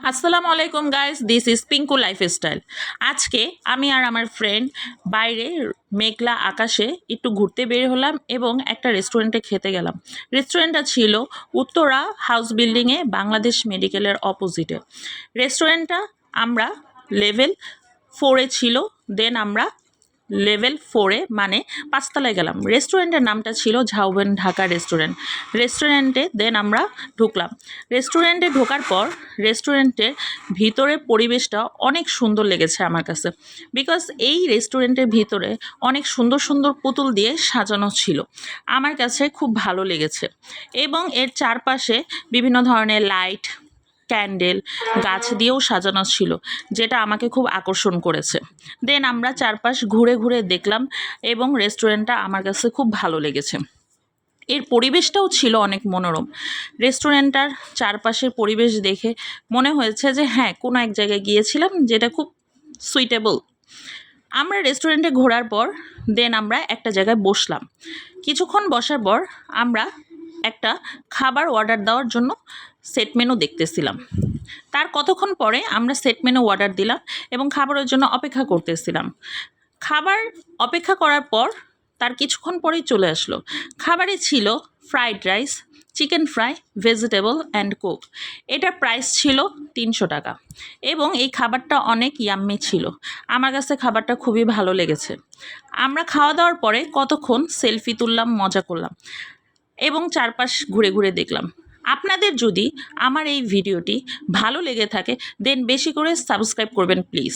আসসালামু আলাইকুম guys, this is Pinku lifestyle. আজকে আমি আর আমার ফ্রেন্ড বাইরে মেঘলা আকাশে একটু ঘুরতে বের হলাম এবং একটা রেস্টুরেন্টে খেতে গেলাম। রেস্টুরেন্টটা ছিল উত্তরা হাউস বিল্ডিংয়ে, বাংলাদেশ মেডিকেলের অপোজিটে। রেস্টুরেন্টটা আমরা লেভেল 4-এ ছিল। দেন আমরা লেভেল 4-এ মানে 5তলায় গেলাম। রেস্টুরেন্টের নামটা ছিল ঝাউবেন ঢাকা রেস্টুরেন্ট। রেস্টুরেন্টে দেন আমরা ঢুকলাম। রেস্টুরেন্টে ঢোকার পর রেস্টুরেন্টের ভিতরের পরিবেশটা অনেক সুন্দর লেগেছে আমার কাছে, বিকজ এই রেস্টুরেন্টের ভিতরে অনেক সুন্দর সুন্দর পুতুল দিয়ে সাজানো ছিল। আমার কাছে খুব ভালো লেগেছে এবং এর চারপাশে বিভিন্ন ধরনের লাইট, ক্যান্ডেল, গাছ দিয়েও সাজানো ছিল, যেটা আমাকে খুব আকর্ষণ করেছে। দেন আমরা চারপাশ ঘুরে ঘুরে দেখলাম এবং রেস্টুরেন্টটা আমার কাছে খুব ভালো লেগেছে। এর পরিবেশটাও ছিল অনেক মনোরম। রেস্টুরেন্টটার চারপাশের পরিবেশ দেখে মনে হয়েছে যে হ্যাঁ, কোনো এক জায়গায় গিয়েছিলাম যেটা খুব সুইটেবল। আমরা রেস্টুরেন্টে ঘোরার পর দেন আমরা একটা জায়গায় বসলাম। কিছুক্ষণ বসার পর আমরা একটা খাবার অর্ডার দেওয়ার জন্য সেট মেনু দেখতেছিলাম। তার কতক্ষণ পরে আমরা সেট মেনু অর্ডার দিলাম এবং খাবারের জন্য অপেক্ষা করতেছিলাম। খাবার অপেক্ষা করার পর তার কিছুক্ষণ পরেই চলে আসলো। খাবারে ছিল fried rice, chicken fry, vegetable and Coke. এটার প্রাইস ছিল 300 টাকা এবং এই খাবারটা অনেক ইয়াম্মি ছিল। আমার কাছে খাবারটা খুবই ভালো লেগেছে। আমরা খাওয়া দাওয়ার পরে কতক্ষণ সেলফি তুললাম, মজা করলাম এবং চারপাশ ঘুরে ঘুরে দেখলাম। আপনাদের যদি আমার এই ভিডিওটি ভালো লেগে থাকে দেন বেশি করে সাবস্ক্রাইব করবেন প্লিজ।